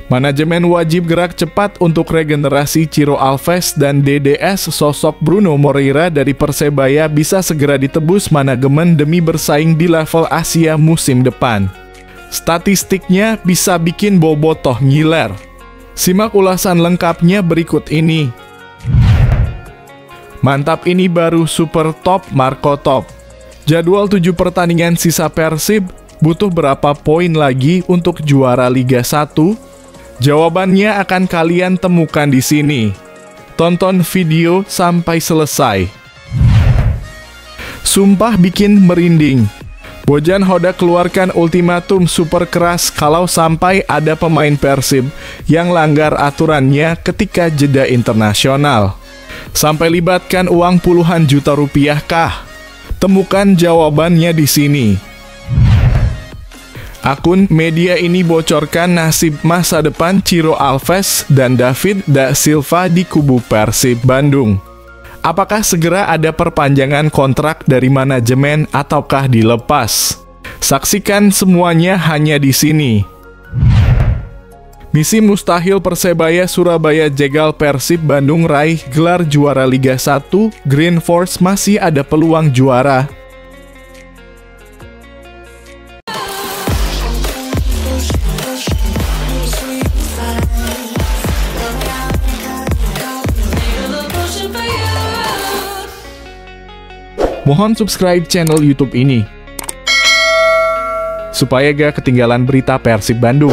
Manajemen wajib gerak cepat untuk regenerasi Ciro Alves dan DDS. Sosok Bruno Moreira dari Persebaya bisa segera ditebus manajemen demi bersaing di level Asia musim depan. Statistiknya bisa bikin bobotoh ngiler. Simak ulasan lengkapnya berikut ini. Mantap, ini baru super top Marco Top. Jadwal 7 pertandingan sisa Persib, butuh berapa poin lagi untuk juara Liga 1? Jawabannya akan kalian temukan di sini. Tonton video sampai selesai. Sumpah bikin merinding. Bojan Hoda keluarkan ultimatum super keras kalau sampai ada pemain Persib yang langgar aturannya ketika jeda internasional. Sampai libatkan uang puluhan juta rupiah kah? Temukan jawabannya di sini. Akun media ini bocorkan nasib masa depan Ciro Alves dan David da Silva di kubu Persib Bandung. Apakah segera ada perpanjangan kontrak dari manajemen ataukah dilepas? Saksikan semuanya hanya di sini. Misi mustahil Persebaya Surabaya jegal Persib Bandung raih gelar juara Liga 1, Green Force masih ada peluang juara. Mohon subscribe channel YouTube ini supaya gak ketinggalan berita Persib Bandung.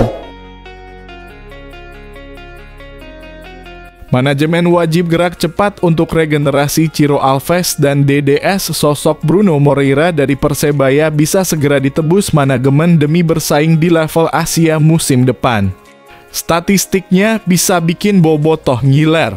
Manajemen wajib gerak cepat untuk regenerasi Ciro Alves dan DDS. Sosok Bruno Moreira dari Persebaya bisa segera ditebus manajemen demi bersaing di level Asia musim depan. Statistiknya bisa bikin bobotoh ngiler.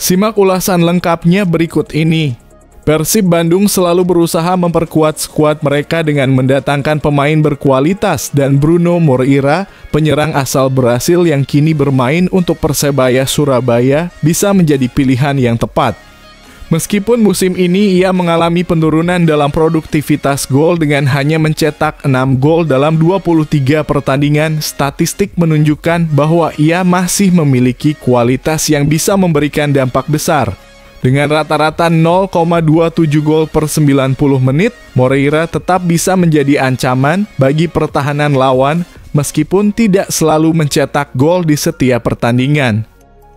Simak ulasan lengkapnya berikut ini. Persib Bandung selalu berusaha memperkuat skuad mereka dengan mendatangkan pemain berkualitas dan Bruno Moreira, penyerang asal Brasil yang kini bermain untuk Persebaya Surabaya, bisa menjadi pilihan yang tepat. Meskipun musim ini ia mengalami penurunan dalam produktivitas gol dengan hanya mencetak 6 gol dalam 23 pertandingan, statistik menunjukkan bahwa ia masih memiliki kualitas yang bisa memberikan dampak besar. Dengan rata-rata 0,27 gol per 90 menit, Moreira tetap bisa menjadi ancaman bagi pertahanan lawan meskipun tidak selalu mencetak gol di setiap pertandingan.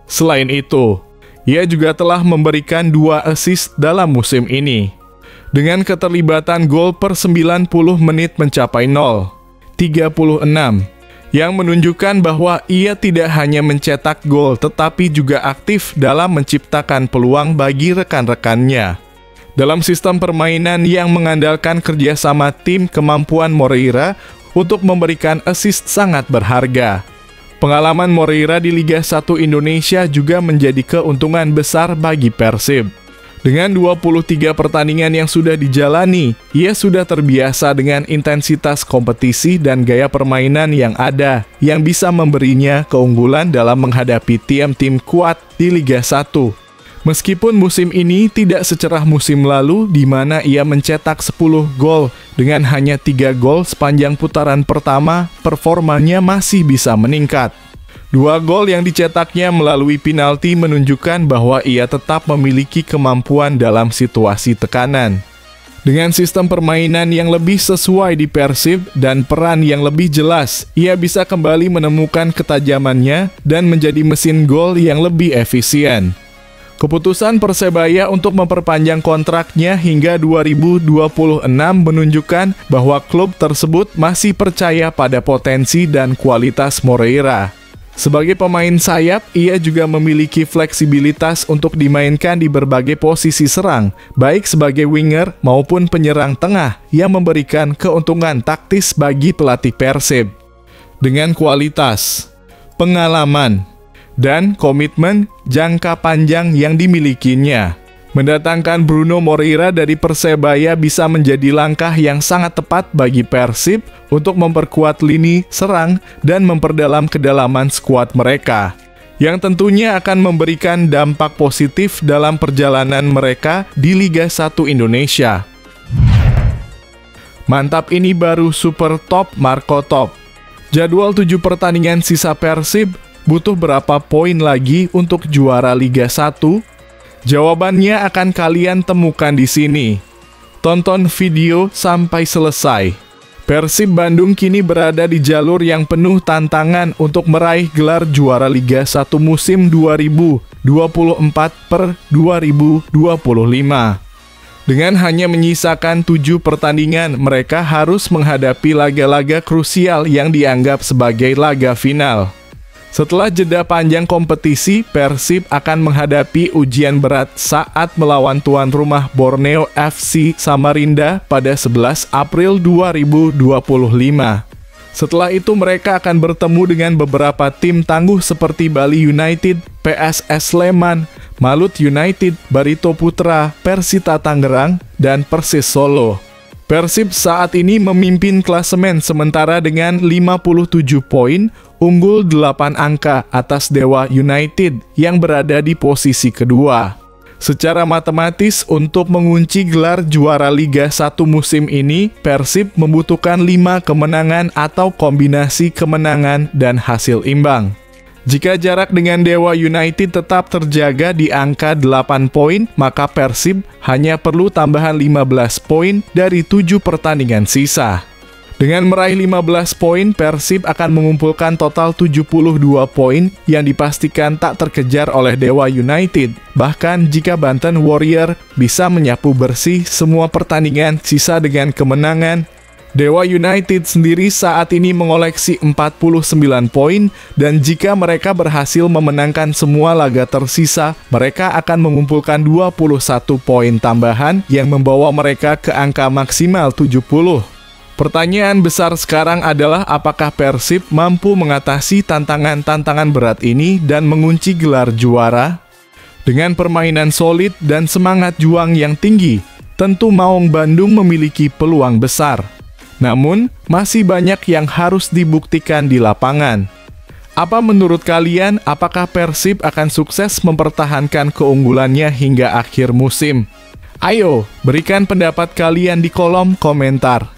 Selain itu, ia juga telah memberikan 2 assist dalam musim ini. Dengan keterlibatan gol per 90 menit mencapai 0,36. Yang menunjukkan bahwa ia tidak hanya mencetak gol tetapi juga aktif dalam menciptakan peluang bagi rekan-rekannya. Dalam sistem permainan yang mengandalkan kerjasama tim, kemampuan Moreira untuk memberikan assist sangat berharga. Pengalaman Moreira di Liga 1 Indonesia juga menjadi keuntungan besar bagi Persib. Dengan 23 pertandingan yang sudah dijalani, ia sudah terbiasa dengan intensitas kompetisi dan gaya permainan yang ada, yang bisa memberinya keunggulan dalam menghadapi tim-tim kuat di Liga 1. Meskipun musim ini tidak secerah musim lalu, di mana ia mencetak 10 gol dengan hanya 3 gol sepanjang putaran pertama, performanya masih bisa meningkat. 2 gol yang dicetaknya melalui penalti menunjukkan bahwa ia tetap memiliki kemampuan dalam situasi tekanan. Dengan sistem permainan yang lebih sesuai di Persib dan peran yang lebih jelas, ia bisa kembali menemukan ketajamannya dan menjadi mesin gol yang lebih efisien. Keputusan Persebaya untuk memperpanjang kontraknya hingga 2026 menunjukkan bahwa klub tersebut masih percaya pada potensi dan kualitas Moreira. Sebagai pemain sayap, ia juga memiliki fleksibilitas untuk dimainkan di berbagai posisi serang, baik sebagai winger maupun penyerang tengah yang memberikan keuntungan taktis bagi pelatih Persib. Dengan kualitas, pengalaman, dan komitmen jangka panjang yang dimilikinya, mendatangkan Bruno Moreira dari Persebaya bisa menjadi langkah yang sangat tepat bagi Persib untuk memperkuat lini serang dan memperdalam kedalaman skuad mereka, yang tentunya akan memberikan dampak positif dalam perjalanan mereka di Liga 1 Indonesia. Mantap, ini baru super top Marco Top. Jadwal 7 pertandingan sisa Persib, butuh berapa poin lagi untuk juara Liga 1? Jawabannya akan kalian temukan di sini. Tonton video sampai selesai. Persib Bandung kini berada di jalur yang penuh tantangan untuk meraih gelar juara Liga 1 musim 2024/2025. Dengan hanya menyisakan 7 pertandingan, mereka harus menghadapi laga-laga krusial yang dianggap sebagai laga final. Setelah jeda panjang kompetisi, Persib akan menghadapi ujian berat saat melawan tuan rumah Borneo FC Samarinda pada 11 April 2025. Setelah itu mereka akan bertemu dengan beberapa tim tangguh seperti Bali United, PSS Sleman, Malut United, Barito Putra, Persita Tangerang, dan Persis Solo. Persib saat ini memimpin klasemen sementara dengan 57 poin, unggul 8 angka atas Dewa United yang berada di posisi kedua. Secara matematis, untuk mengunci gelar juara Liga 1 musim ini, Persib membutuhkan 5 kemenangan atau kombinasi kemenangan dan hasil imbang. Jika jarak dengan Dewa United tetap terjaga di angka 8 poin, maka Persib hanya perlu tambahan 15 poin dari 7 pertandingan sisa. Dengan meraih 15 poin, Persib akan mengumpulkan total 72 poin yang dipastikan tak terkejar oleh Dewa United. Bahkan jika Banten Warrior bisa menyapu bersih semua pertandingan sisa dengan kemenangan, Dewa United sendiri saat ini mengoleksi 49 poin, dan jika mereka berhasil memenangkan semua laga tersisa, mereka akan mengumpulkan 21 poin tambahan yang membawa mereka ke angka maksimal 70. Pertanyaan besar sekarang adalah apakah Persib mampu mengatasi tantangan-tantangan berat ini dan mengunci gelar juara? Dengan permainan solid dan semangat juang yang tinggi, tentu Maung Bandung memiliki peluang besar. Namun, masih banyak yang harus dibuktikan di lapangan. Apa menurut kalian, apakah Persib akan sukses mempertahankan keunggulannya hingga akhir musim? Ayo, berikan pendapat kalian di kolom komentar.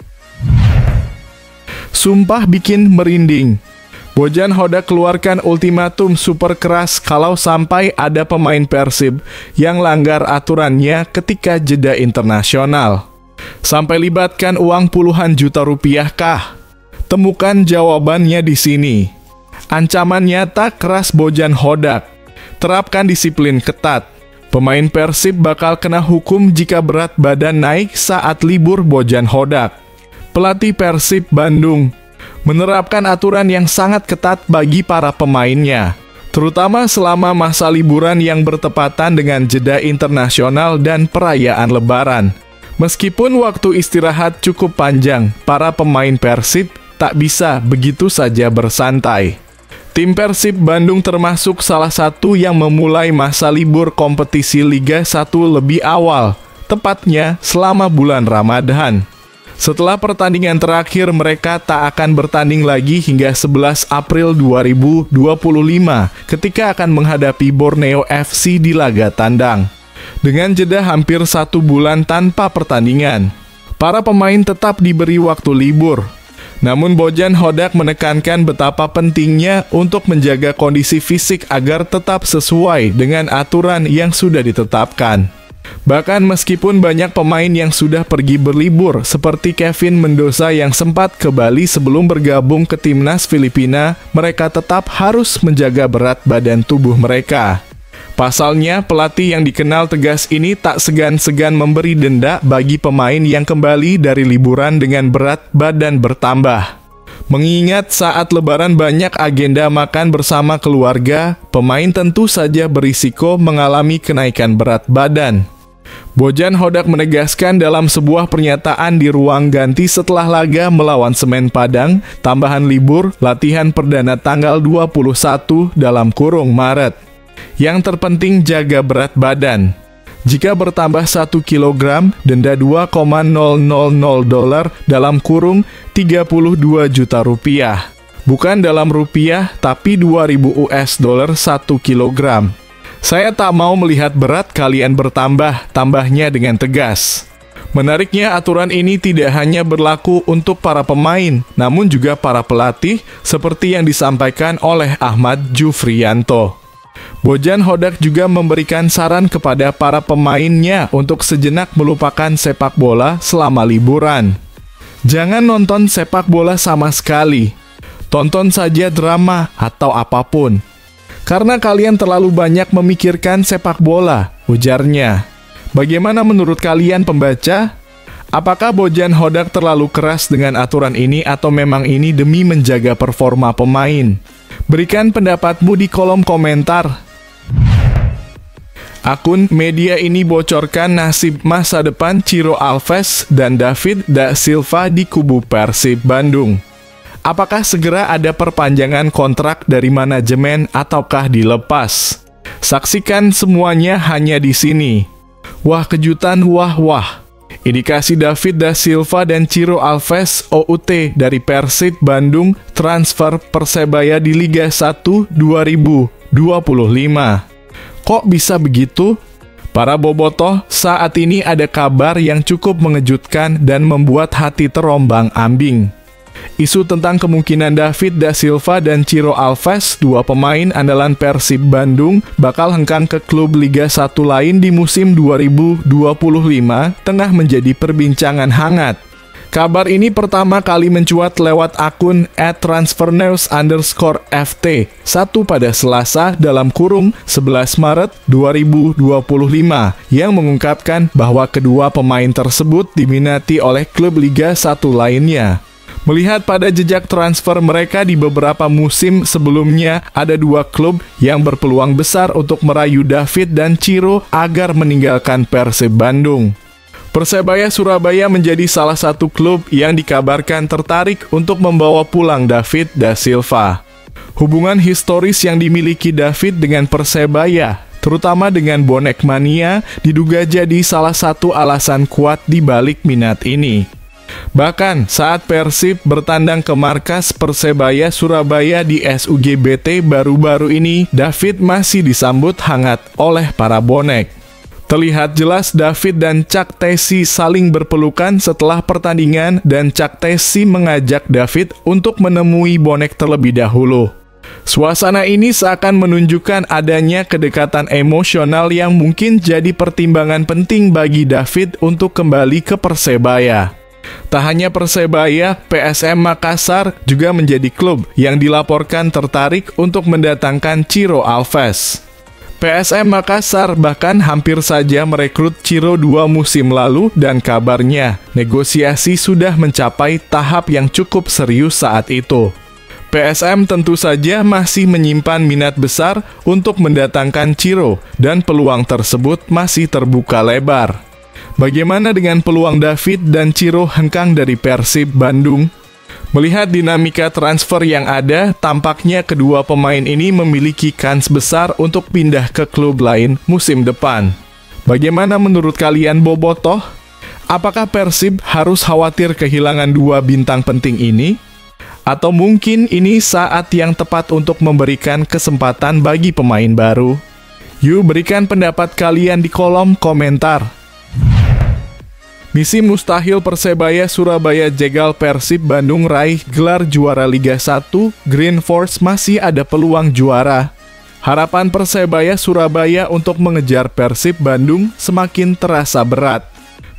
Sumpah bikin merinding. Bojan Hodak keluarkan ultimatum super keras kalau sampai ada pemain Persib yang langgar aturannya ketika jeda internasional. Sampai libatkan uang puluhan juta rupiah kah? Temukan jawabannya di sini. Ancaman nyata keras Bojan Hodak. Terapkan disiplin ketat. Pemain Persib bakal kena hukum jika berat badan naik saat libur Bojan Hodak. Pelatih Persib Bandung menerapkan aturan yang sangat ketat bagi para pemainnya, terutama selama masa liburan yang bertepatan dengan jeda internasional dan perayaan Lebaran. Meskipun waktu istirahat cukup panjang, para pemain Persib tak bisa begitu saja bersantai. Tim Persib Bandung termasuk salah satu yang memulai masa libur kompetisi Liga 1 lebih awal, tepatnya selama bulan Ramadan. Setelah pertandingan terakhir, mereka tak akan bertanding lagi hingga 11 April 2025 ketika akan menghadapi Borneo FC di laga tandang. Dengan jeda hampir 1 bulan tanpa pertandingan, para pemain tetap diberi waktu libur. Namun Bojan Hodak menekankan betapa pentingnya untuk menjaga kondisi fisik agar tetap sesuai dengan aturan yang sudah ditetapkan. Bahkan meskipun banyak pemain yang sudah pergi berlibur, seperti Kevin Mendoza yang sempat ke Bali sebelum bergabung ke timnas Filipina, mereka tetap harus menjaga berat badan tubuh mereka. Pasalnya, pelatih yang dikenal tegas ini tak segan-segan memberi denda bagi pemain yang kembali dari liburan dengan berat badan bertambah. Mengingat saat Lebaran banyak agenda makan bersama keluarga, pemain tentu saja berisiko mengalami kenaikan berat badan. Bojan Hodak menegaskan dalam sebuah pernyataan di ruang ganti setelah laga melawan Semen Padang, tambahan libur latihan perdana tanggal 21 dalam kurung Maret. Yang terpenting jaga berat badan. Jika bertambah 1 kg, denda $2,000 dalam kurung 32 juta rupiah. Bukan dalam rupiah, tapi 2.000 US dollar 1 kg. Saya tak mau melihat berat kalian bertambah, tambahnya dengan tegas. Menariknya, aturan ini tidak hanya berlaku untuk para pemain, namun juga para pelatih, seperti yang disampaikan oleh Ahmad Jufriyanto. Bojan Hodak juga memberikan saran kepada para pemainnya untuk sejenak melupakan sepak bola selama liburan. Jangan nonton sepak bola sama sekali. Tonton saja drama atau apapun. Karena kalian terlalu banyak memikirkan sepak bola, ujarnya. Bagaimana menurut kalian pembaca? Apakah Bojan Hodak terlalu keras dengan aturan ini atau memang ini demi menjaga performa pemain? Berikan pendapatmu di kolom komentar. Akun media ini bocorkan nasib masa depan Ciro Alves dan David da Silva di kubu Persib Bandung. Apakah segera ada perpanjangan kontrak dari manajemen ataukah dilepas? Saksikan semuanya hanya di sini. Wah kejutan, wah. Indikasi David da Silva dan Ciro Alves OUT dari Persib Bandung transfer Persebaya di Liga 1 2025. Kok bisa begitu? Para bobotoh, saat ini ada kabar yang cukup mengejutkan dan membuat hati terombang-ambing. Isu tentang kemungkinan David da Silva dan Ciro Alves, dua pemain andalan Persib Bandung, bakal hengkang ke klub Liga 1 lain di musim 2025, tengah menjadi perbincangan hangat. Kabar ini pertama kali mencuat lewat akun @transfernews_ft 1 pada Selasa dalam kurung 11 Maret 2025 yang mengungkapkan bahwa kedua pemain tersebut diminati oleh klub Liga 1 lainnya. Melihat pada jejak transfer mereka di beberapa musim sebelumnya, ada dua klub yang berpeluang besar untuk merayu David dan Ciro agar meninggalkan Persib Bandung. Persebaya Surabaya menjadi salah satu klub yang dikabarkan tertarik untuk membawa pulang David da Silva. Hubungan historis yang dimiliki David dengan Persebaya, terutama dengan bonek mania, diduga jadi salah satu alasan kuat di balik minat ini. Bahkan saat Persib bertandang ke markas Persebaya Surabaya di SUGBT baru-baru ini, David masih disambut hangat oleh para bonek. Terlihat jelas David dan Cak Tesi saling berpelukan setelah pertandingan dan Cak Tesi mengajak David untuk menemui bonek terlebih dahulu. Suasana ini seakan menunjukkan adanya kedekatan emosional yang mungkin jadi pertimbangan penting bagi David untuk kembali ke Persebaya. Tak hanya Persebaya, PSM Makassar juga menjadi klub yang dilaporkan tertarik untuk mendatangkan Ciro Alves. PSM Makassar bahkan hampir saja merekrut Ciro 2 musim lalu dan kabarnya negosiasi sudah mencapai tahap yang cukup serius saat itu. PSM tentu saja masih menyimpan minat besar untuk mendatangkan Ciro dan peluang tersebut masih terbuka lebar. Bagaimana dengan peluang David dan Ciro hengkang dari Persib Bandung? Melihat dinamika transfer yang ada, tampaknya kedua pemain ini memiliki kans besar untuk pindah ke klub lain musim depan. Bagaimana menurut kalian bobotoh? Apakah Persib harus khawatir kehilangan dua bintang penting ini? Atau mungkin ini saat yang tepat untuk memberikan kesempatan bagi pemain baru? Yuk berikan pendapat kalian di kolom komentar. Misi mustahil Persebaya Surabaya jegal Persib Bandung raih gelar juara Liga 1, Green Force masih ada peluang juara. Harapan Persebaya Surabaya untuk mengejar Persib Bandung semakin terasa berat.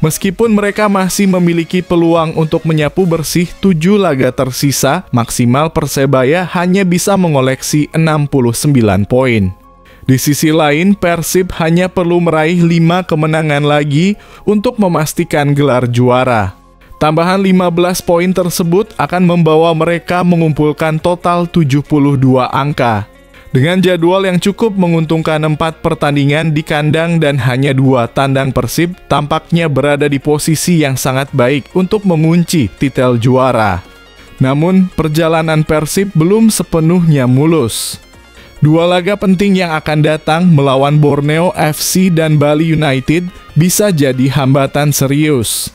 Meskipun mereka masih memiliki peluang untuk menyapu bersih 7 laga tersisa, maksimal Persebaya hanya bisa mengoleksi 69 poin. Di sisi lain, Persib hanya perlu meraih 5 kemenangan lagi untuk memastikan gelar juara. Tambahan 15 poin tersebut akan membawa mereka mengumpulkan total 72 angka. Dengan jadwal yang cukup menguntungkan 4 pertandingan di kandang dan hanya 2 tandang, Persib tampaknya berada di posisi yang sangat baik untuk mengunci titel juara. Namun, perjalanan Persib belum sepenuhnya mulus. 2 laga penting yang akan datang melawan Borneo FC dan Bali United bisa jadi hambatan serius.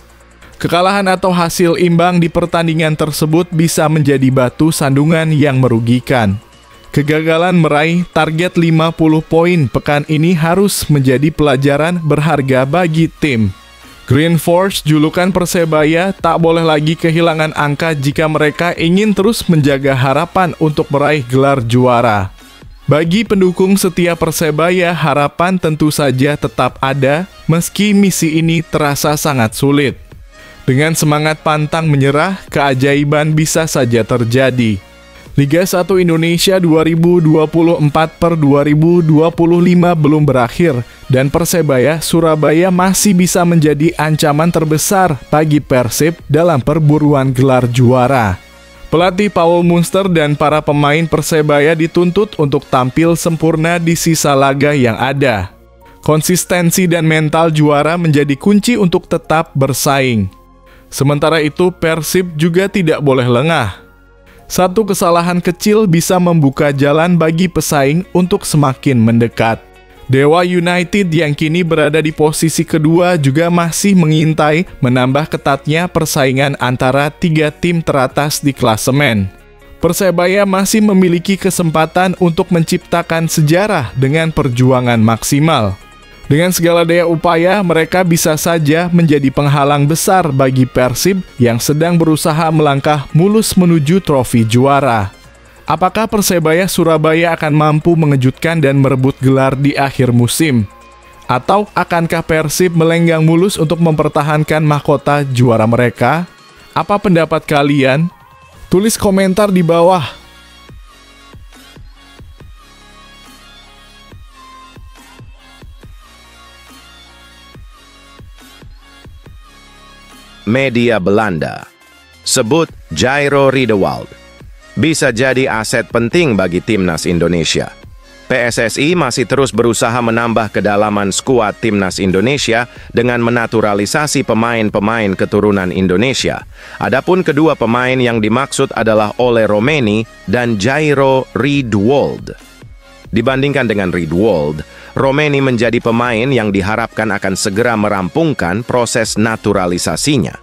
Kekalahan atau hasil imbang di pertandingan tersebut bisa menjadi batu sandungan yang merugikan. Kegagalan meraih target 50 poin pekan ini harus menjadi pelajaran berharga bagi tim. Green Force, julukan Persebaya, tak boleh lagi kehilangan angka jika mereka ingin terus menjaga harapan untuk meraih gelar juara. Bagi pendukung setia Persebaya, harapan tentu saja tetap ada, meski misi ini terasa sangat sulit. Dengan semangat pantang menyerah, keajaiban bisa saja terjadi. Liga 1 Indonesia 2024/2025 belum berakhir, dan Persebaya Surabaya masih bisa menjadi ancaman terbesar bagi Persib dalam perburuan gelar juara. Pelatih Paul Munster dan para pemain Persebaya dituntut untuk tampil sempurna di sisa laga yang ada. Konsistensi dan mental juara menjadi kunci untuk tetap bersaing. Sementara itu, Persib juga tidak boleh lengah. Satu kesalahan kecil bisa membuka jalan bagi pesaing untuk semakin mendekat. Dewa United yang kini berada di posisi kedua juga masih mengintai menambah ketatnya persaingan antara tiga tim teratas di klasemen. Persebaya masih memiliki kesempatan untuk menciptakan sejarah dengan perjuangan maksimal. Dengan segala daya upaya, mereka bisa saja menjadi penghalang besar bagi Persib yang sedang berusaha melangkah mulus menuju trofi juara. Apakah Persebaya Surabaya akan mampu mengejutkan dan merebut gelar di akhir musim? Atau akankah Persib melenggang mulus untuk mempertahankan mahkota juara mereka? Apa pendapat kalian? Tulis komentar di bawah. Media Belanda sebut Jairo Riedewald bisa jadi aset penting bagi timnas Indonesia. PSSI masih terus berusaha menambah kedalaman skuad timnas Indonesia dengan menaturalisasi pemain-pemain keturunan Indonesia. Adapun kedua pemain yang dimaksud adalah Ole Romeni dan Jairo Riedewald. Dibandingkan dengan Riedewald, Romeni menjadi pemain yang diharapkan akan segera merampungkan proses naturalisasinya.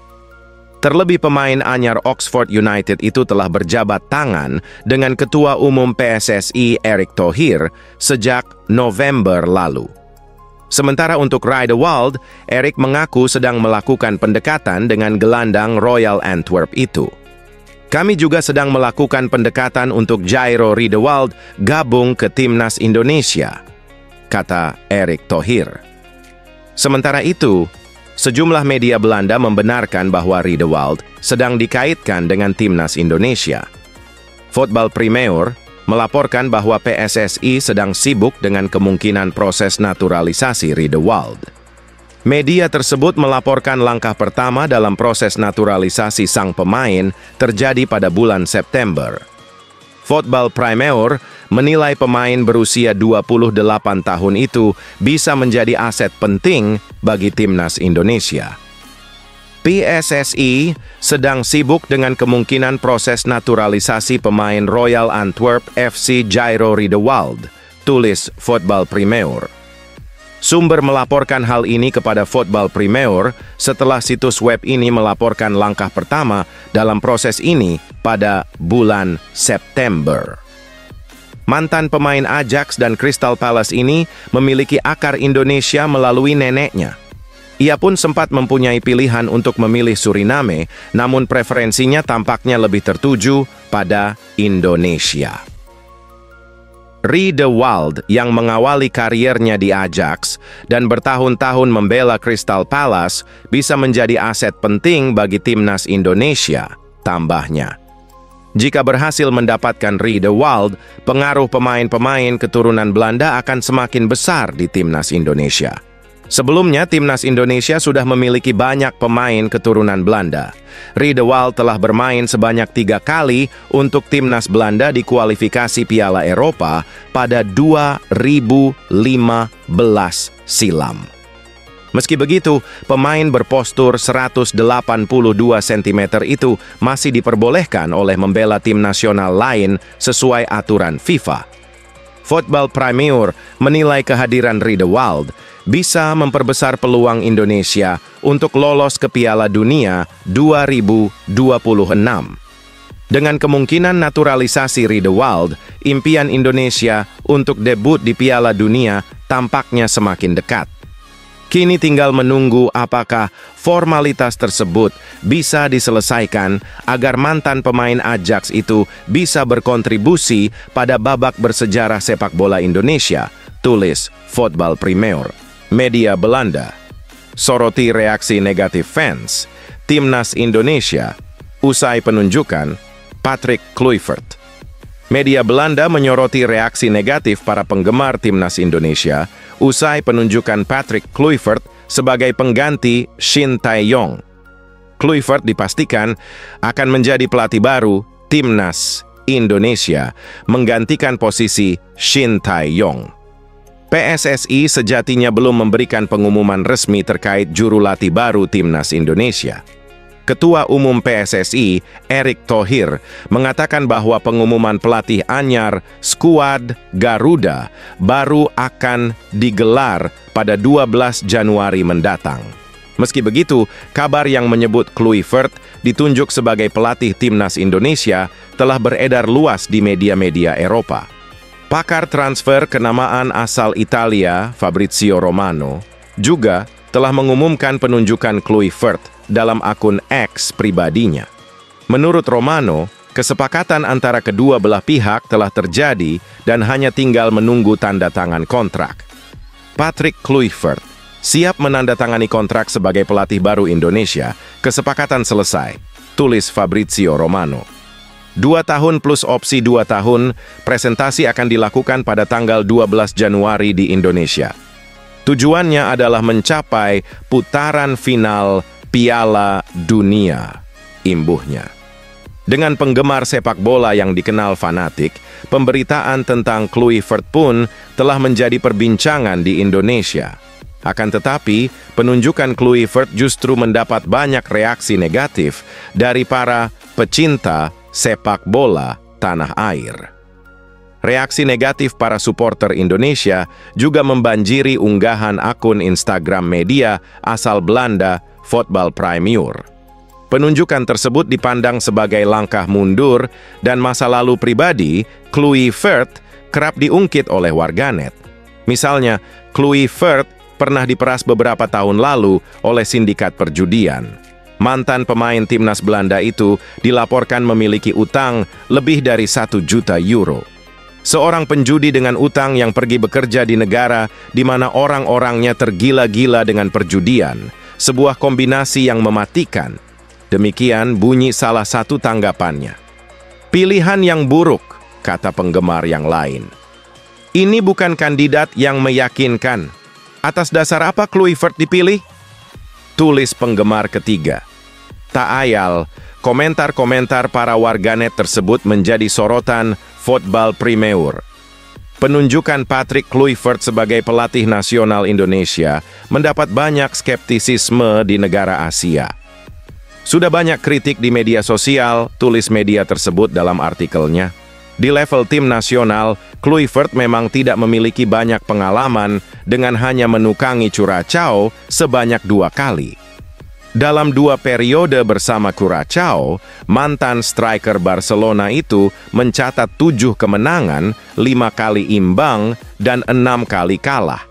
Terlebih pemain anyar Oxford United itu telah berjabat tangan dengan Ketua Umum PSSI Erick Thohir sejak November lalu. Sementara untuk Riedewald, Erick mengaku sedang melakukan pendekatan dengan gelandang Royal Antwerp itu. Kami juga sedang melakukan pendekatan untuk Jairo Riedewald gabung ke timnas Indonesia, kata Erick Thohir. Sementara itu, sejumlah media Belanda membenarkan bahwa Riedewald sedang dikaitkan dengan timnas Indonesia. Voetbal Primeur melaporkan bahwa PSSI sedang sibuk dengan kemungkinan proses naturalisasi Riedewald. Media tersebut melaporkan langkah pertama dalam proses naturalisasi sang pemain terjadi pada bulan September. Voetbal Primeur menilai pemain berusia 28 tahun itu bisa menjadi aset penting bagi timnas Indonesia. PSSI sedang sibuk dengan kemungkinan proses naturalisasi pemain Royal Antwerp FC Jairo Riedewald, tulis Voetbal Primeur. Sumber melaporkan hal ini kepada Voetbal Primeur setelah situs web ini melaporkan langkah pertama dalam proses ini pada bulan September. Mantan pemain Ajax dan Crystal Palace ini memiliki akar Indonesia melalui neneknya. Ia pun sempat mempunyai pilihan untuk memilih Suriname, namun preferensinya tampaknya lebih tertuju pada Indonesia. Riedewald yang mengawali kariernya di Ajax dan bertahun-tahun membela Crystal Palace bisa menjadi aset penting bagi timnas Indonesia, tambahnya. Jika berhasil mendapatkan Riedewald, pengaruh pemain-pemain keturunan Belanda akan semakin besar di timnas Indonesia. Sebelumnya, timnas Indonesia sudah memiliki banyak pemain keturunan Belanda. Riedewald telah bermain sebanyak 3 kali untuk timnas Belanda di kualifikasi Piala Eropa pada 2015 silam. Meski begitu, pemain berpostur 182 cm itu masih diperbolehkan oleh membela tim nasional lain sesuai aturan FIFA. Voetbal Primeur menilai kehadiran Riedewald bisa memperbesar peluang Indonesia untuk lolos ke Piala Dunia 2026. Dengan kemungkinan naturalisasi Riedewald, impian Indonesia untuk debut di Piala Dunia tampaknya semakin dekat. Kini tinggal menunggu apakah formalitas tersebut bisa diselesaikan agar mantan pemain Ajax itu bisa berkontribusi pada babak bersejarah sepak bola Indonesia, tulis Voetbal Premier. Media Belanda soroti reaksi negatif fans Timnas Indonesia usai penunjukan Patrick Kluivert. Media Belanda menyoroti reaksi negatif para penggemar Timnas Indonesia usai penunjukan Patrick Kluivert sebagai pengganti Shin Tae-yong. Kluivert dipastikan akan menjadi pelatih baru Timnas Indonesia, menggantikan posisi Shin Tae-yong. PSSI sejatinya belum memberikan pengumuman resmi terkait juru latih baru Timnas Indonesia. Ketua Umum PSSI, Erick Thohir, mengatakan bahwa pengumuman pelatih anyar skuad Garuda baru akan digelar pada 12 Januari mendatang. Meski begitu, kabar yang menyebut Kluivert ditunjuk sebagai pelatih Timnas Indonesia telah beredar luas di media-media Eropa. Pakar transfer kenamaan asal Italia, Fabrizio Romano, juga telah mengumumkan penunjukan Kluivert dalam akun X pribadinya. Menurut Romano, kesepakatan antara kedua belah pihak telah terjadi dan hanya tinggal menunggu tanda tangan kontrak. Patrick Kluivert siap menandatangani kontrak sebagai pelatih baru Indonesia. Kesepakatan selesai, tulis Fabrizio Romano. 2 tahun plus opsi 2 tahun, presentasi akan dilakukan pada tanggal 12 Januari di Indonesia. Tujuannya adalah mencapai putaran final Piala Dunia, imbuhnya. Dengan penggemar sepak bola yang dikenal fanatik, pemberitaan tentang Kluivert pun telah menjadi perbincangan di Indonesia. Akan tetapi, penunjukan Kluivert justru mendapat banyak reaksi negatif dari para pecinta sepak bola tanah air. Reaksi negatif para supporter Indonesia juga membanjiri unggahan akun Instagram media asal Belanda, Voetbal Premier. Penunjukan tersebut dipandang sebagai langkah mundur dan masa lalu pribadi Kluivert kerap diungkit oleh warganet. Misalnya, Kluivert pernah diperas beberapa tahun lalu oleh sindikat perjudian. Mantan pemain timnas Belanda itu dilaporkan memiliki utang lebih dari 1 juta euro. Seorang penjudi dengan utang yang pergi bekerja di negara di mana orang-orangnya tergila-gila dengan perjudian, sebuah kombinasi yang mematikan. Demikian bunyi salah satu tanggapannya. Pilihan yang buruk, kata penggemar yang lain. Ini bukan kandidat yang meyakinkan. Atas dasar apa Kluivert dipilih? Tulis penggemar ketiga. Tak ayal, komentar-komentar para warganet tersebut menjadi sorotan Voetbal Premier. Penunjukan Patrick Kluivert sebagai pelatih nasional Indonesia mendapat banyak skeptisisme di negara Asia. Sudah banyak kritik di media sosial, tulis media tersebut dalam artikelnya. Di level tim nasional, Kluivert memang tidak memiliki banyak pengalaman dengan hanya menukangi Curaçao sebanyak 2 kali. Dalam 2 periode bersama Curaçao, mantan striker Barcelona itu mencatat 7 kemenangan, 5 kali imbang, dan 6 kali kalah.